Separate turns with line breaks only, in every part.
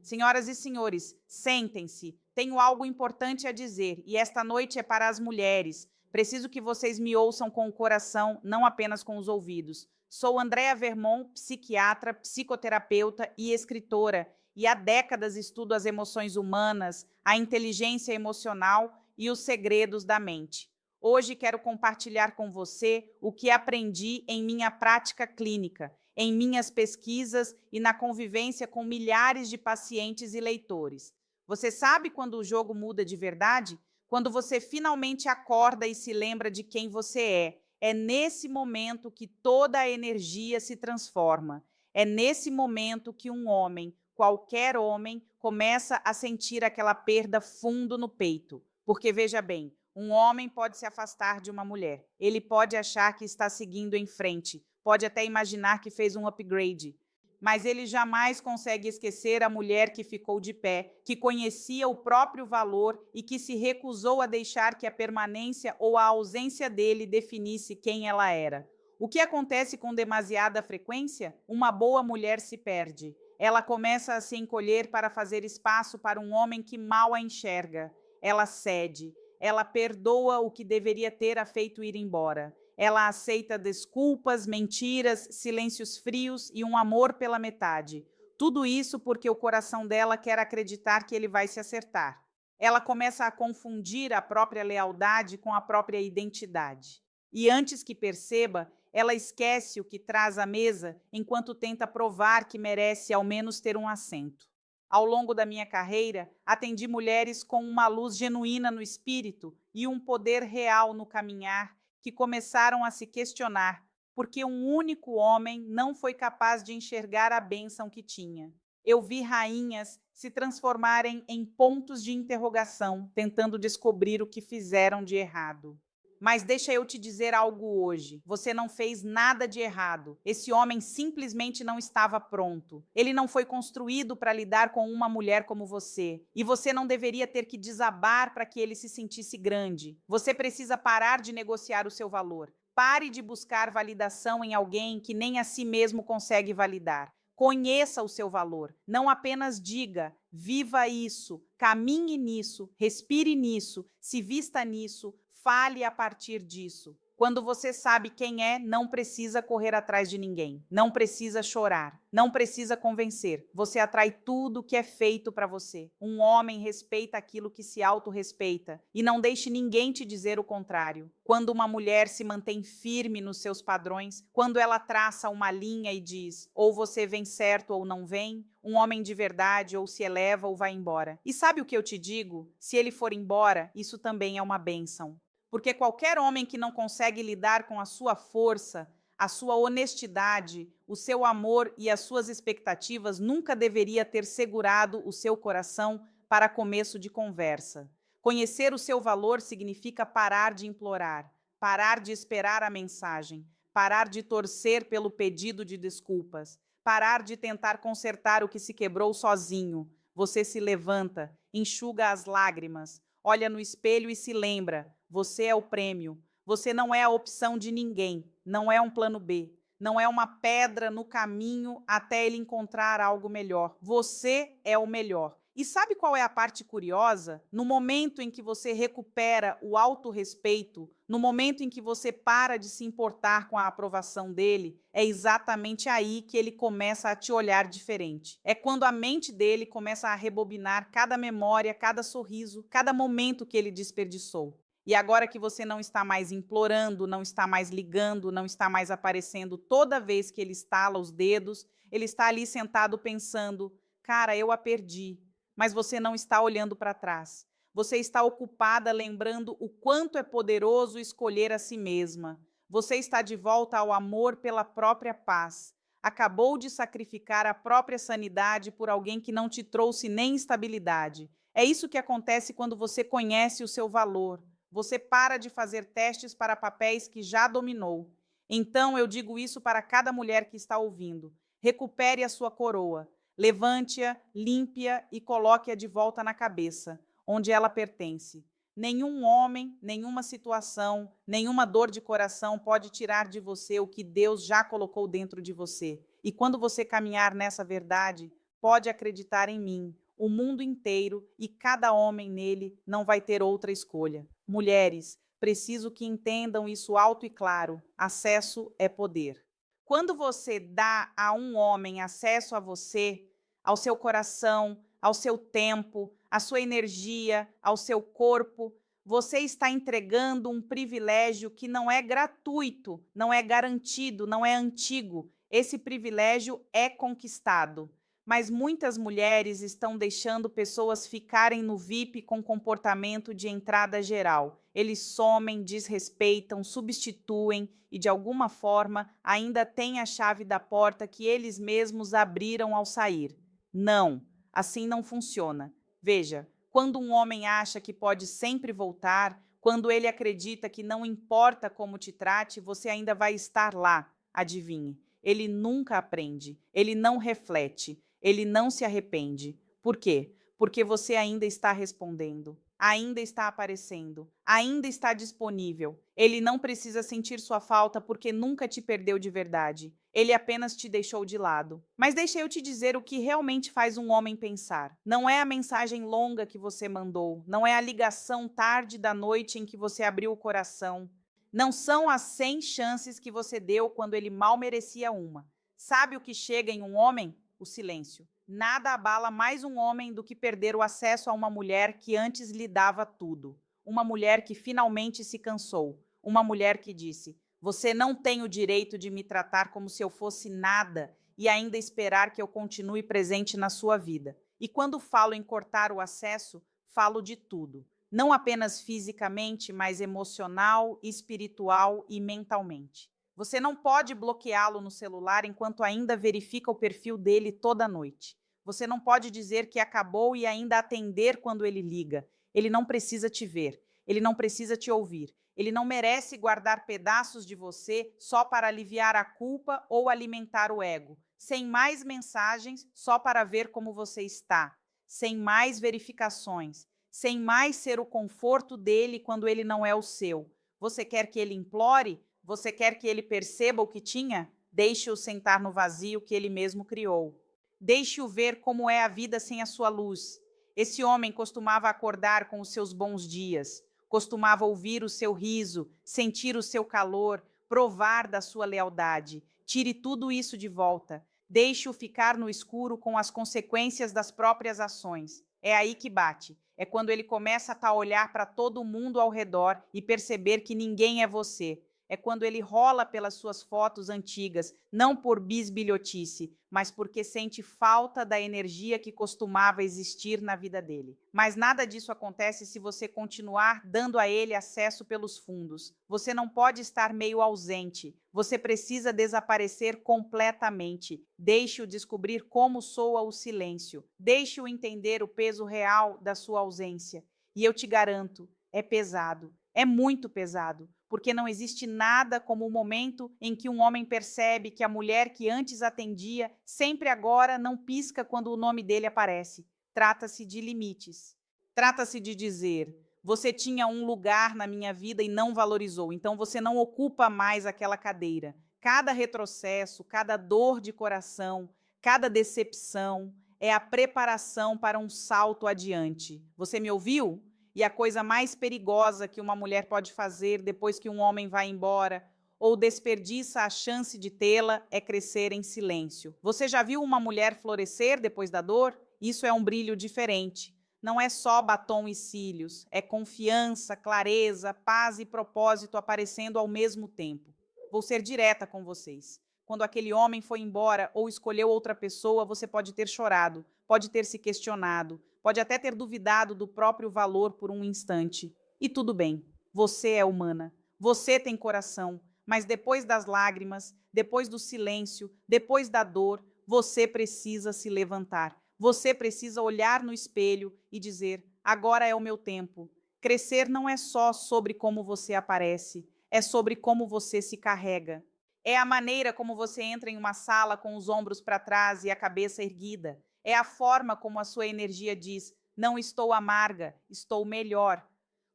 Senhoras e senhores, sentem-se. Tenho algo importante a dizer e esta noite é para as mulheres. Preciso que vocês me ouçam com o coração, não apenas com os ouvidos. Sou Andrea Vermont, psiquiatra, psicoterapeuta e escritora, e há décadas estudo as emoções humanas, a inteligência emocional e os segredos da mente. Hoje quero compartilhar com você o que aprendi em minha prática clínica, em minhas pesquisas e na convivência com milhares de pacientes e leitores. Você sabe quando o jogo muda de verdade? Quando você finalmente acorda e se lembra de quem você é. É nesse momento que toda a energia se transforma. É nesse momento que um homem, qualquer homem, começa a sentir aquela perda fundo no peito. Porque veja bem, um homem pode se afastar de uma mulher. Ele pode achar que está seguindo em frente, pode até imaginar que fez um upgrade, mas ele jamais consegue esquecer a mulher que ficou de pé, que conhecia o próprio valor e que se recusou a deixar que a permanência ou a ausência dele definisse quem ela era. O que acontece com demasiada frequência? Uma boa mulher se perde. Ela começa a se encolher para fazer espaço para um homem que mal a enxerga. Ela cede. Ela perdoa o que deveria ter a feito ir embora. Ela aceita desculpas, mentiras, silêncios frios e um amor pela metade. Tudo isso porque o coração dela quer acreditar que ele vai se acertar. Ela começa a confundir a própria lealdade com a própria identidade. E antes que perceba, ela esquece o que traz à mesa enquanto tenta provar que merece ao menos ter um assento. Ao longo da minha carreira, atendi mulheres com uma luz genuína no espírito e um poder real no caminhar que começaram a se questionar porque um único homem não foi capaz de enxergar a bênção que tinha. Eu vi rainhas se transformarem em pontos de interrogação, tentando descobrir o que fizeram de errado. Mas deixa eu te dizer algo hoje. Você não fez nada de errado. Esse homem simplesmente não estava pronto. Ele não foi construído para lidar com uma mulher como você. E você não deveria ter que desabar para que ele se sentisse grande. Você precisa parar de negociar o seu valor. Pare de buscar validação em alguém que nem a si mesmo consegue validar. Conheça o seu valor. Não apenas diga, viva isso, caminhe nisso, respire nisso, se vista nisso, fale a partir disso. Quando você sabe quem é, não precisa correr atrás de ninguém, não precisa chorar, não precisa convencer. Você atrai tudo que é feito para você. Um homem respeita aquilo que se autorrespeita e não deixe ninguém te dizer o contrário. Quando uma mulher se mantém firme nos seus padrões, quando ela traça uma linha e diz ou você vem certo ou não vem, um homem de verdade ou se eleva ou vai embora. E sabe o que eu te digo? Se ele for embora, isso também é uma bênção. Porque qualquer homem que não consegue lidar com a sua força, a sua honestidade, o seu amor e as suas expectativas nunca deveria ter segurado o seu coração para começo de conversa. Conhecer o seu valor significa parar de implorar, parar de esperar a mensagem, parar de torcer pelo pedido de desculpas, parar de tentar consertar o que se quebrou sozinho. Você se levanta, enxuga as lágrimas, olha no espelho e se lembra: você é o prêmio. Você não é a opção de ninguém. Não é um plano B. Não é uma pedra no caminho até ele encontrar algo melhor. Você é o melhor. E sabe qual é a parte curiosa? No momento em que você recupera o autorrespeito, no momento em que você para de se importar com a aprovação dele, é exatamente aí que ele começa a te olhar diferente. É quando a mente dele começa a rebobinar cada memória, cada sorriso, cada momento que ele desperdiçou. E agora que você não está mais implorando, não está mais ligando, não está mais aparecendo toda vez que ele estala os dedos, ele está ali sentado pensando: cara, eu a perdi. Mas você não está olhando para trás. Você está ocupada lembrando o quanto é poderoso escolher a si mesma. Você está de volta ao amor pela própria paz. Acabou de sacrificar a própria sanidade por alguém que não te trouxe nem estabilidade. É isso que acontece quando você conhece o seu valor. Você para de fazer testes para papéis que já dominou. Então eu digo isso para cada mulher que está ouvindo. Recupere a sua coroa. Levante-a, limpe-a e coloque-a de volta na cabeça, onde ela pertence. Nenhum homem, nenhuma situação, nenhuma dor de coração pode tirar de você o que Deus já colocou dentro de você. E quando você caminhar nessa verdade, pode acreditar em mim. O mundo inteiro e cada homem nele não vai ter outra escolha. Mulheres, preciso que entendam isso alto e claro. Acesso é poder. Quando você dá a um homem acesso a você, ao seu coração, ao seu tempo, à sua energia, ao seu corpo, você está entregando um privilégio que não é gratuito, não é garantido, não é antigo. Esse privilégio é conquistado. Mas muitas mulheres estão deixando pessoas ficarem no VIP com comportamento de entrada geral. Eles somem, desrespeitam, substituem e, de alguma forma, ainda têm a chave da porta que eles mesmos abriram ao sair. Não, assim não funciona. Veja, quando um homem acha que pode sempre voltar, quando ele acredita que não importa como te trate, você ainda vai estar lá. Adivinhe, ele nunca aprende, ele não reflete, ele não se arrepende. Por quê? Porque você ainda está respondendo, ainda está aparecendo, ainda está disponível. Ele não precisa sentir sua falta porque nunca te perdeu de verdade. Ele apenas te deixou de lado. Mas deixa eu te dizer o que realmente faz um homem pensar. Não é a mensagem longa que você mandou, não é a ligação tarde da noite em que você abriu o coração. Não são as 100 chances que você deu quando ele mal merecia uma. Sabe o que chega em um homem? O silêncio. Nada abala mais um homem do que perder o acesso a uma mulher que antes lhe dava tudo. Uma mulher que finalmente se cansou. Uma mulher que disse: você não tem o direito de me tratar como se eu fosse nada e ainda esperar que eu continue presente na sua vida. E quando falo em cortar o acesso, falo de tudo. Não apenas fisicamente, mas emocional, espiritual e mentalmente. Você não pode bloqueá-lo no celular enquanto ainda verifica o perfil dele toda noite. Você não pode dizer que acabou e ainda atender quando ele liga. Ele não precisa te ver. Ele não precisa te ouvir. Ele não merece guardar pedaços de você só para aliviar a culpa ou alimentar o ego. Sem mais mensagens, só para ver como você está. Sem mais verificações. Sem mais ser o conforto dele quando ele não é o seu. Você quer que ele implore? Você quer que ele perceba o que tinha? Deixe-o sentar no vazio que ele mesmo criou. Deixe-o ver como é a vida sem a sua luz. Esse homem costumava acordar com os seus bons dias, costumava ouvir o seu riso, sentir o seu calor, provar da sua lealdade. Tire tudo isso de volta. Deixe-o ficar no escuro com as consequências das próprias ações. É aí que bate. É quando ele começa a olhar para todo mundo ao redor e perceber que ninguém é você. É quando ele rola pelas suas fotos antigas, não por bisbilhotice, mas porque sente falta da energia que costumava existir na vida dele. Mas nada disso acontece se você continuar dando a ele acesso pelos fundos. Você não pode estar meio ausente. Você precisa desaparecer completamente. Deixe-o descobrir como soa o silêncio. Deixe-o entender o peso real da sua ausência. E eu te garanto, é pesado. É muito pesado, porque não existe nada como o momento em que um homem percebe que a mulher que antes atendia sempre agora não pisca quando o nome dele aparece. Trata-se de limites. Trata-se de dizer: você tinha um lugar na minha vida e não valorizou, então você não ocupa mais aquela cadeira. Cada retrocesso, cada dor de coração, cada decepção é a preparação para um salto adiante. Você me ouviu? E a coisa mais perigosa que uma mulher pode fazer depois que um homem vai embora ou desperdiça a chance de tê-la é crescer em silêncio. Você já viu uma mulher florescer depois da dor? Isso é um brilho diferente. Não é só batom e cílios, é confiança, clareza, paz e propósito aparecendo ao mesmo tempo. Vou ser direta com vocês. Quando aquele homem foi embora ou escolheu outra pessoa, você pode ter chorado, pode ter se questionado, pode até ter duvidado do próprio valor por um instante. E tudo bem, você é humana, você tem coração, mas depois das lágrimas, depois do silêncio, depois da dor, você precisa se levantar. Você precisa olhar no espelho e dizer: agora é o meu tempo. Crescer não é só sobre como você aparece, é sobre como você se carrega. É a maneira como você entra em uma sala com os ombros para trás e a cabeça erguida. É a forma como a sua energia diz: não estou amarga, estou melhor.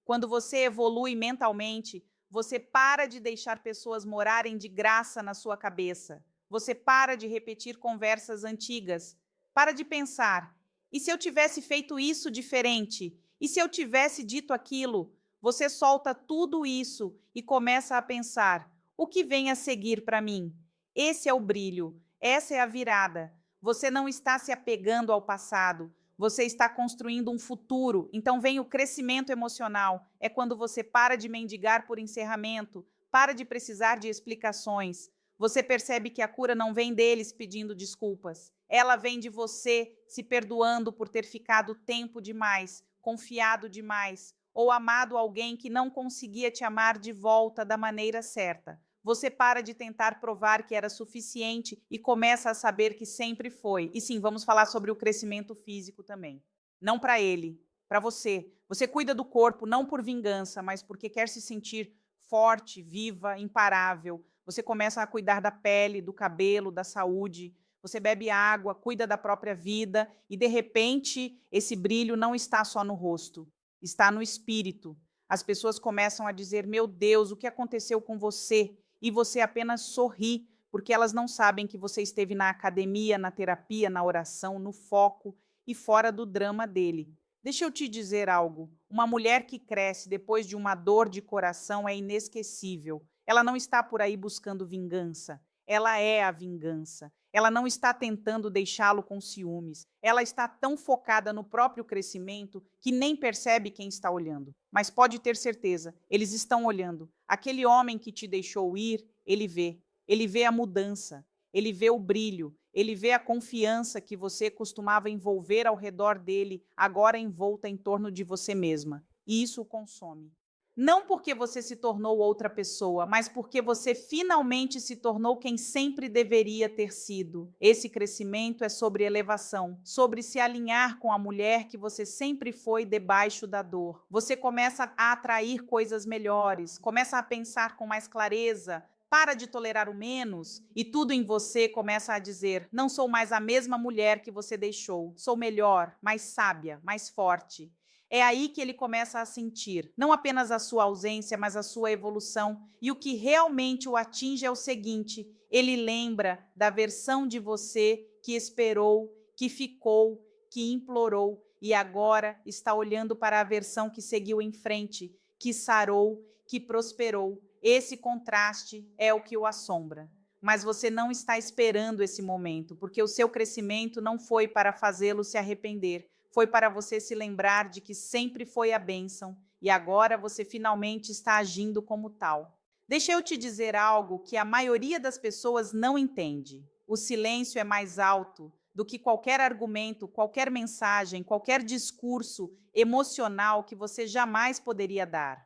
Quando você evolui mentalmente, você para de deixar pessoas morarem de graça na sua cabeça. Você para de repetir conversas antigas. Para de pensar: e se eu tivesse feito isso diferente? E se eu tivesse dito aquilo? Você solta tudo isso e começa a pensar: o que vem a seguir para mim? Esse é o brilho, essa é a virada. Você não está se apegando ao passado, você está construindo um futuro. Então vem o crescimento emocional. É quando você para de mendigar por encerramento, para de precisar de explicações. Você percebe que a cura não vem deles pedindo desculpas. Ela vem de você se perdoando por ter ficado tempo demais, confiado demais, ou amado alguém que não conseguia te amar de volta da maneira certa. Você para de tentar provar que era suficiente e começa a saber que sempre foi. E sim, vamos falar sobre o crescimento físico também. Não para ele, para você. Você cuida do corpo não por vingança, mas porque quer se sentir forte, viva, imparável. Você começa a cuidar da pele, do cabelo, da saúde. Você bebe água, cuida da própria vida e, de repente, esse brilho não está só no rosto, está no espírito. As pessoas começam a dizer: meu Deus, o que aconteceu com você? E você apenas sorri, porque elas não sabem que você esteve na academia, na terapia, na oração, no foco e fora do drama dele. Deixa eu te dizer algo. Uma mulher que cresce depois de uma dor de coração é inesquecível. Ela não está por aí buscando vingança. Ela é a vingança. Ela não está tentando deixá-lo com ciúmes. Ela está tão focada no próprio crescimento que nem percebe quem está olhando. Mas pode ter certeza, eles estão olhando. Aquele homem que te deixou ir, ele vê. Ele vê a mudança, ele vê o brilho, ele vê a confiança que você costumava envolver ao redor dele, agora envolta em torno de você mesma. E isso o consome. Não porque você se tornou outra pessoa, mas porque você finalmente se tornou quem sempre deveria ter sido. Esse crescimento é sobre elevação, sobre se alinhar com a mulher que você sempre foi debaixo da dor. Você começa a atrair coisas melhores, começa a pensar com mais clareza, para de tolerar o menos e tudo em você começa a dizer: não sou mais a mesma mulher que você deixou, sou melhor, mais sábia, mais forte. É aí que ele começa a sentir, não apenas a sua ausência, mas a sua evolução. E o que realmente o atinge é o seguinte: ele lembra da versão de você que esperou, que ficou, que implorou, e agora está olhando para a versão que seguiu em frente, que sarou, que prosperou. Esse contraste é o que o assombra. Mas você não está esperando esse momento, porque o seu crescimento não foi para fazê-lo se arrepender, foi para você se lembrar de que sempre foi a bênção e agora você finalmente está agindo como tal. Deixa eu te dizer algo que a maioria das pessoas não entende. O silêncio é mais alto do que qualquer argumento, qualquer mensagem, qualquer discurso emocional que você jamais poderia dar.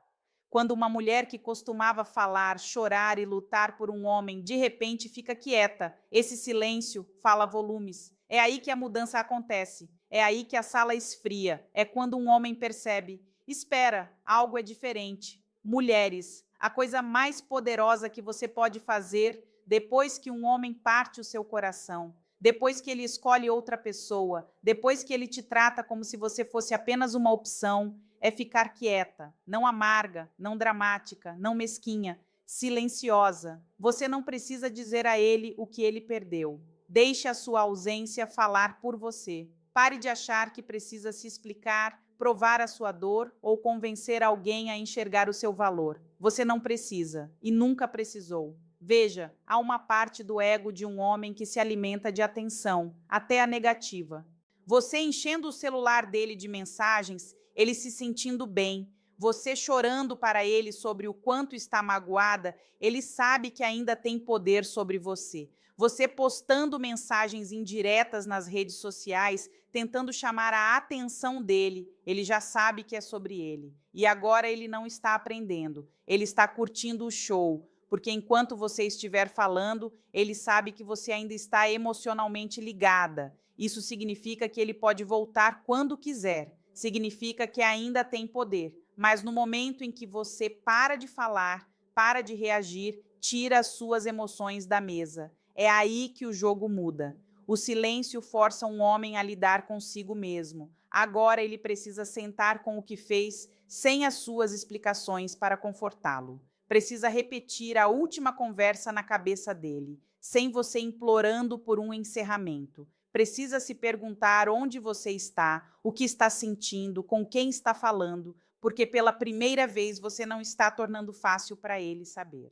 Quando uma mulher que costumava falar, chorar e lutar por um homem, de repente fica quieta, esse silêncio fala volumes. É aí que a mudança acontece. É aí que a sala esfria. É quando um homem percebe: espera, algo é diferente. Mulheres, a coisa mais poderosa que você pode fazer depois que um homem parte o seu coração, depois que ele escolhe outra pessoa, depois que ele te trata como se você fosse apenas uma opção, é ficar quieta, não amarga, não dramática, não mesquinha, silenciosa. Você não precisa dizer a ele o que ele perdeu. Deixe a sua ausência falar por você. Pare de achar que precisa se explicar, provar a sua dor ou convencer alguém a enxergar o seu valor. Você não precisa e nunca precisou. Veja, há uma parte do ego de um homem que se alimenta de atenção, até a negativa. Você enchendo o celular dele de mensagens, ele se sentindo bem, você chorando para ele sobre o quanto está magoada, ele sabe que ainda tem poder sobre você. Você postando mensagens indiretas nas redes sociais, tentando chamar a atenção dele, ele já sabe que é sobre ele. E agora ele não está aprendendo, ele está curtindo o show, porque enquanto você estiver falando, ele sabe que você ainda está emocionalmente ligada. Isso significa que ele pode voltar quando quiser, significa que ainda tem poder. Mas no momento em que você para de falar, para de reagir, tira as suas emoções da mesa. É aí que o jogo muda. O silêncio força um homem a lidar consigo mesmo. Agora ele precisa sentar com o que fez, sem as suas explicações para confortá-lo. Precisa repetir a última conversa na cabeça dele, sem você implorando por um encerramento. precisa se perguntar onde você está, o que está sentindo, com quem está falando, porque pela primeira vez você não está tornando fácil para ele saber.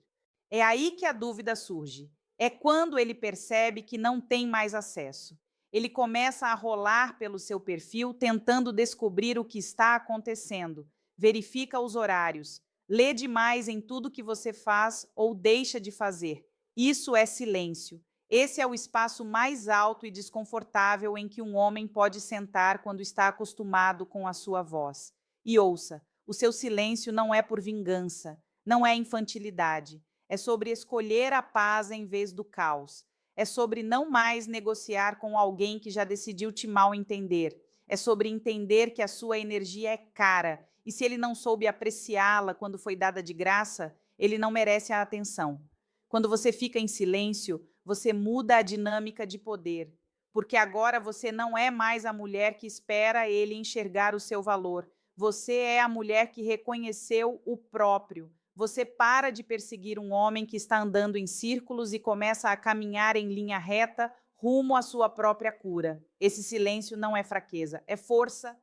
É aí que a dúvida surge. É quando ele percebe que não tem mais acesso. Ele começa a rolar pelo seu perfil, tentando descobrir o que está acontecendo. Verifica os horários. Lê demais em tudo que você faz ou deixa de fazer. Isso é silêncio. Esse é o espaço mais alto e desconfortável em que um homem pode sentar quando está acostumado com a sua voz. E ouça, o seu silêncio não é por vingança, não é infantilidade. É sobre escolher a paz em vez do caos. É sobre não mais negociar com alguém que já decidiu te mal entender. É sobre entender que a sua energia é cara e se ele não soube apreciá-la quando foi dada de graça, ele não merece a atenção. Quando você fica em silêncio, você muda a dinâmica de poder, porque agora você não é mais a mulher que espera ele enxergar o seu valor. Você é a mulher que reconheceu o próprio. Você para de perseguir um homem que está andando em círculos e começa a caminhar em linha reta rumo à sua própria cura. Esse silêncio não é fraqueza, é força.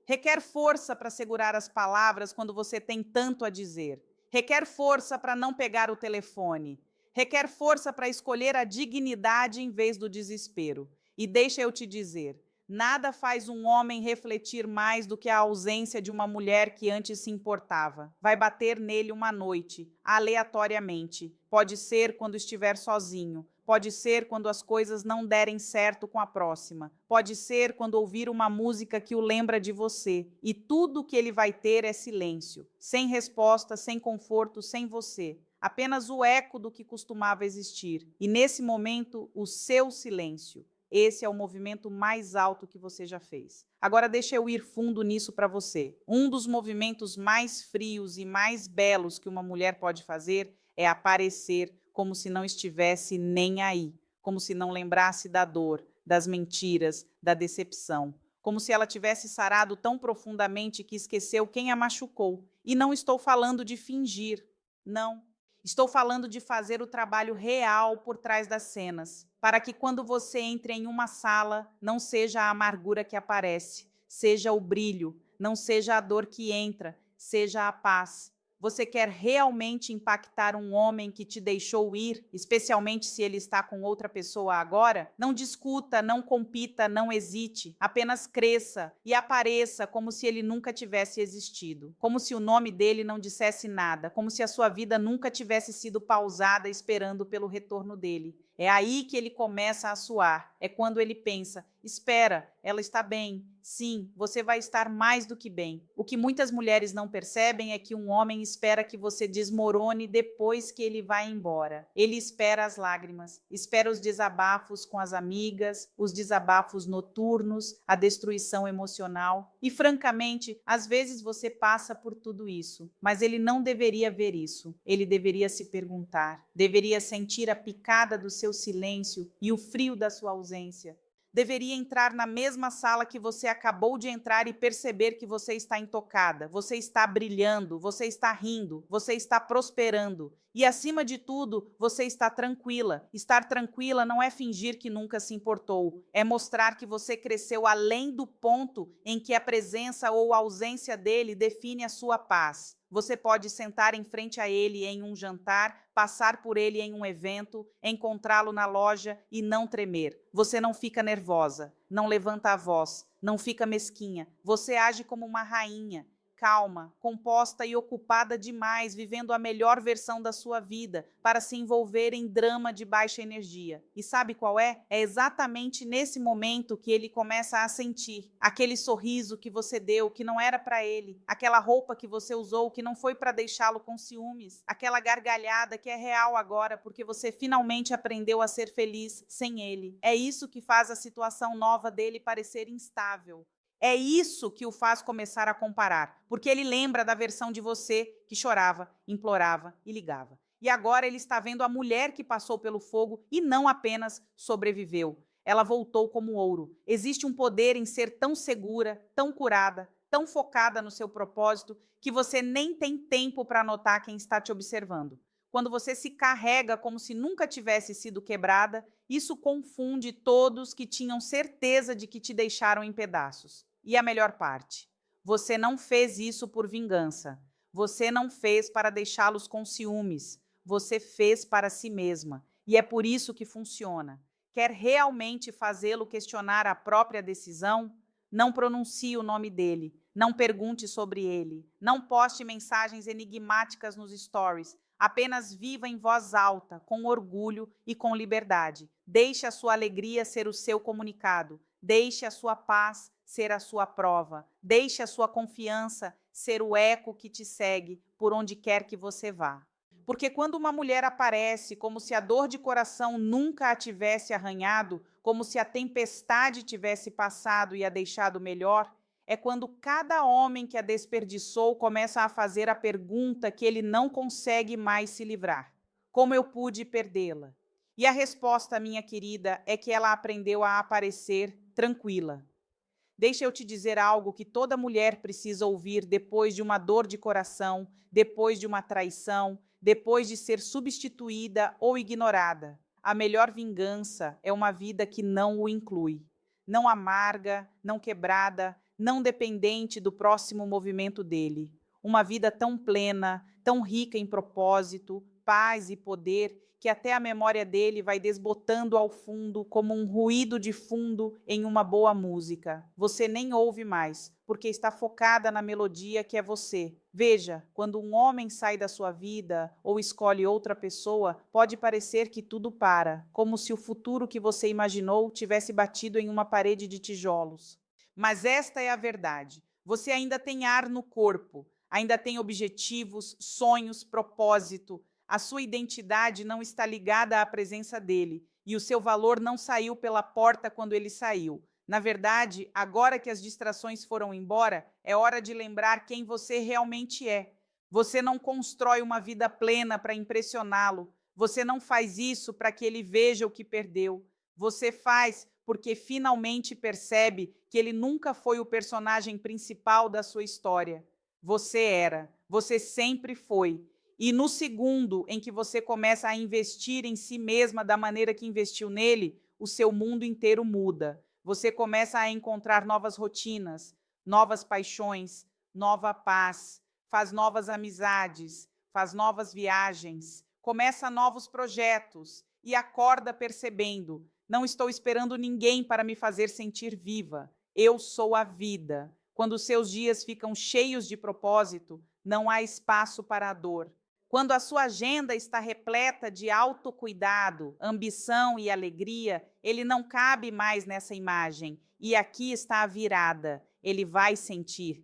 Requer força para segurar as palavras quando você tem tanto a dizer. Requer força para não pegar o telefone. Requer força para escolher a dignidade em vez do desespero. E deixa eu te dizer, nada faz um homem refletir mais do que a ausência de uma mulher que antes se importava. Vai bater nele uma noite, aleatoriamente. Pode ser quando estiver sozinho. Pode ser quando as coisas não derem certo com a próxima. Pode ser quando ouvir uma música que o lembra de você. E tudo que ele vai ter é silêncio. Sem resposta, sem conforto, sem você. Apenas o eco do que costumava existir. E nesse momento, o seu silêncio. Esse é o movimento mais alto que você já fez. Agora deixa eu ir fundo nisso para você. Um dos movimentos mais frios e mais belos que uma mulher pode fazer é aparecer como se não estivesse nem aí, como se não lembrasse da dor, das mentiras, da decepção, como se ela tivesse sarado tão profundamente que esqueceu quem a machucou. E não estou falando de fingir, não. Estou falando de fazer o trabalho real por trás das cenas, para que quando você entre em uma sala, não seja a amargura que aparece, seja o brilho, não seja a dor que entra, seja a paz. Você quer realmente impactar um homem que te deixou ir, especialmente se ele está com outra pessoa agora? Não discuta, não compita, não hesite. Apenas cresça e apareça como se ele nunca tivesse existido. Como se o nome dele não dissesse nada. Como se a sua vida nunca tivesse sido pausada esperando pelo retorno dele. É aí que ele começa a suar. É quando ele pensa, espera, ela está bem. Sim, você vai estar mais do que bem. O que muitas mulheres não percebem é que um homem espera que você desmorone depois que ele vai embora. Ele espera as lágrimas, espera os desabafos com as amigas, os desabafos noturnos, a destruição emocional. E, francamente, às vezes você passa por tudo isso, mas ele não deveria ver isso. Ele deveria se perguntar, deveria sentir a picada do seu silêncio e o frio da sua ausência. Deveria entrar na mesma sala que você acabou de entrar e perceber que você está intocada, você está brilhando, você está rindo, você está prosperando. E, acima de tudo, você está tranquila. Estar tranquila não é fingir que nunca se importou, é mostrar que você cresceu além do ponto em que a presença ou a ausência dele define a sua paz. Você pode sentar em frente a ele em um jantar, passar por ele em um evento, encontrá-lo na loja e não tremer. Você não fica nervosa, não levanta a voz, não fica mesquinha. Você age como uma rainha, calma, composta e ocupada demais, vivendo a melhor versão da sua vida, para se envolver em drama de baixa energia. E sabe qual é? É exatamente nesse momento que ele começa a sentir aquele sorriso que você deu, que não era para ele, aquela roupa que você usou, que não foi para deixá-lo com ciúmes, aquela gargalhada que é real agora, porque você finalmente aprendeu a ser feliz sem ele. É isso que faz a situação nova dele parecer instável. É isso que o faz começar a comparar, porque ele lembra da versão de você que chorava, implorava e ligava. E agora ele está vendo a mulher que passou pelo fogo e não apenas sobreviveu. Ela voltou como ouro. Existe um poder em ser tão segura, tão curada, tão focada no seu propósito, que você nem tem tempo para notar quem está te observando. Quando você se carrega como se nunca tivesse sido quebrada, Isso confunde todos que tinham certeza de que te deixaram em pedaços. E a melhor parte: você não fez isso por vingança. Você não fez para deixá-los com ciúmes. Você fez para si mesma. E é por isso que funciona. Quer realmente fazê-lo questionar a própria decisão? Não pronuncie o nome dele. Não pergunte sobre ele. Não poste mensagens enigmáticas nos stories. Apenas viva em voz alta, com orgulho e com liberdade. Deixe a sua alegria ser o seu comunicado. Deixe a sua paz ser a sua prova. Deixe a sua confiança ser o eco que te segue por onde quer que você vá. Porque quando uma mulher aparece como se a dor de coração nunca a tivesse arranhado, como se a tempestade tivesse passado e a deixado melhor, é quando cada homem que a desperdiçou começa a fazer a pergunta que ele não consegue mais se livrar: como eu pude perdê-la? E a resposta, minha querida, é que ela aprendeu a aparecer tranquila. Deixa eu te dizer algo que toda mulher precisa ouvir depois de uma dor de coração, depois de uma traição, depois de ser substituída ou ignorada. A melhor vingança é uma vida que não o inclui. Não amarga, não quebrada, não dependente do próximo movimento dele. Uma vida tão plena, tão rica em propósito, paz e poder, que até a memória dele vai desbotando ao fundo como um ruído de fundo em uma boa música. Você nem ouve mais, porque está focada na melodia que é você. Veja, quando um homem sai da sua vida ou escolhe outra pessoa, pode parecer que tudo para, como se o futuro que você imaginou tivesse batido em uma parede de tijolos. Mas esta é a verdade. Você ainda tem ar no corpo, ainda tem objetivos, sonhos, propósito. A sua identidade não está ligada à presença dele e o seu valor não saiu pela porta quando ele saiu. Na verdade, agora que as distrações foram embora, é hora de lembrar quem você realmente é. Você não constrói uma vida plena para impressioná-lo. Você não faz isso para que ele veja o que perdeu. Você faz porque finalmente percebe que ele nunca foi o personagem principal da sua história. Você era, você sempre foi. E no segundo em que você começa a investir em si mesma da maneira que investiu nele, o seu mundo inteiro muda. Você começa a encontrar novas rotinas, novas paixões, nova paz, faz novas amizades, faz novas viagens, começa novos projetos e acorda percebendo: não estou esperando ninguém para me fazer sentir viva. Eu sou a vida. Quando os seus dias ficam cheios de propósito, não há espaço para a dor. Quando a sua agenda está repleta de autocuidado, ambição e alegria, ele não cabe mais nessa imagem. E aqui está a virada. Ele vai sentir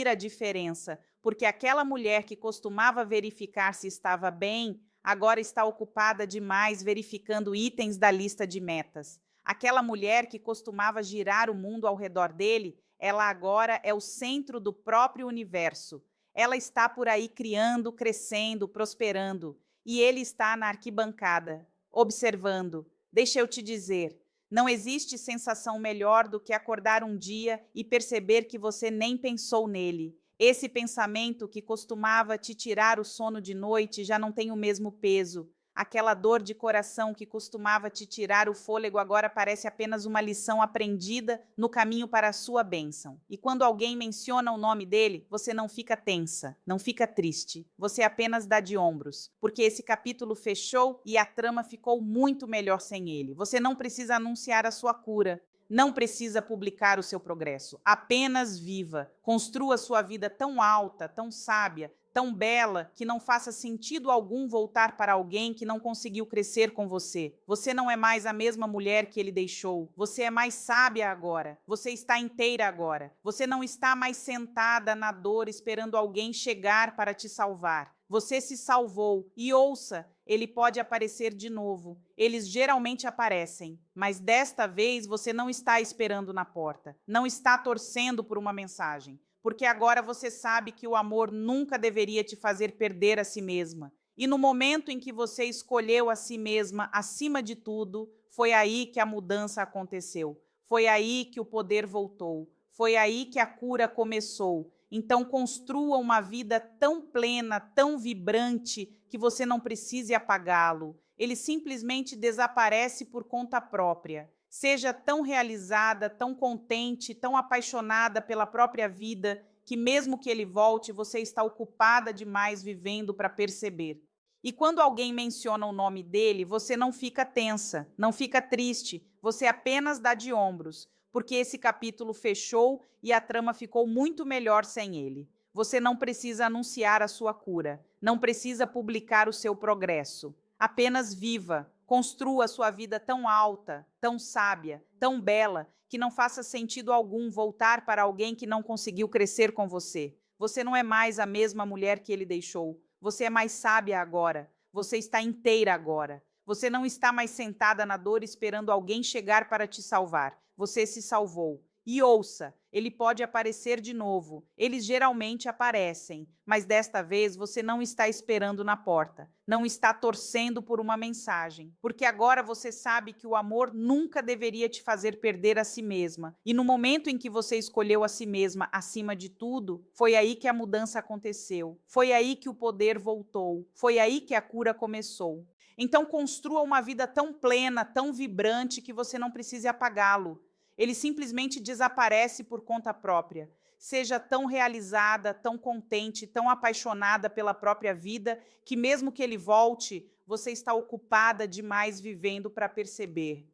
a diferença, porque aquela mulher que costumava verificar se estava bem, agora está ocupada demais verificando itens da lista de metas. Aquela mulher que costumava girar o mundo ao redor dele, ela agora é o centro do próprio universo. Ela está por aí criando, crescendo, prosperando. E ele está na arquibancada, observando. Deixa eu te dizer, não existe sensação melhor do que acordar um dia e perceber que você nem pensou nele. Esse pensamento que costumava te tirar o sono de noite já não tem o mesmo peso. Aquela dor de coração que costumava te tirar o fôlego agora parece apenas uma lição aprendida no caminho para a sua bênção. E quando alguém menciona o nome dele, você não fica tensa, não fica triste. Você apenas dá de ombros, porque esse capítulo fechou e a trama ficou muito melhor sem ele. Você não precisa anunciar a sua cura. Não precisa publicar o seu progresso. Apenas viva. Construa sua vida tão alta, tão sábia, tão bela, que não faça sentido algum voltar para alguém que não conseguiu crescer com você. Você não é mais a mesma mulher que ele deixou. Você é mais sábia agora. Você está inteira agora. Você não está mais sentada na dor esperando alguém chegar para te salvar. Você se salvou e ouça, ele pode aparecer de novo. Eles geralmente aparecem, mas desta vez você não está esperando na porta, não está torcendo por uma mensagem, porque agora você sabe que o amor nunca deveria te fazer perder a si mesma. E no momento em que você escolheu a si mesma acima de tudo, foi aí que a mudança aconteceu. Foi aí que o poder voltou. Foi aí que a cura começou. Então construa uma vida tão plena, tão vibrante, que você não precise apagá-lo. ele simplesmente desaparece por conta própria. Seja tão realizada, tão contente, tão apaixonada pela própria vida, que mesmo que ele volte, você está ocupada demais vivendo para perceber. E quando alguém menciona o nome dele, você não fica tensa, não fica triste, você apenas dá de ombros, porque esse capítulo fechou e a trama ficou muito melhor sem ele. Você não precisa anunciar a sua cura, não precisa publicar o seu progresso. Apenas viva, construa a sua vida tão alta, tão sábia, tão bela, que não faça sentido algum voltar para alguém que não conseguiu crescer com você. Você não é mais a mesma mulher que ele deixou. Você é mais sábia agora. Você está inteira agora. Você não está mais sentada na dor esperando alguém chegar para te salvar. Você se salvou. E ouça, ele pode aparecer de novo. Eles geralmente aparecem, mas desta vez você não está esperando na porta, não está torcendo por uma mensagem, porque agora você sabe que o amor nunca deveria te fazer perder a si mesma. E no momento em que você escolheu a si mesma acima de tudo, foi aí que a mudança aconteceu. Foi aí que o poder voltou. Foi aí que a cura começou. Então construa uma vida tão plena, tão vibrante, que você não precise apagá-lo. Ele simplesmente desaparece por conta própria. Seja tão realizada, tão contente, tão apaixonada pela própria vida, que mesmo que ele volte, você está ocupada demais vivendo para perceber.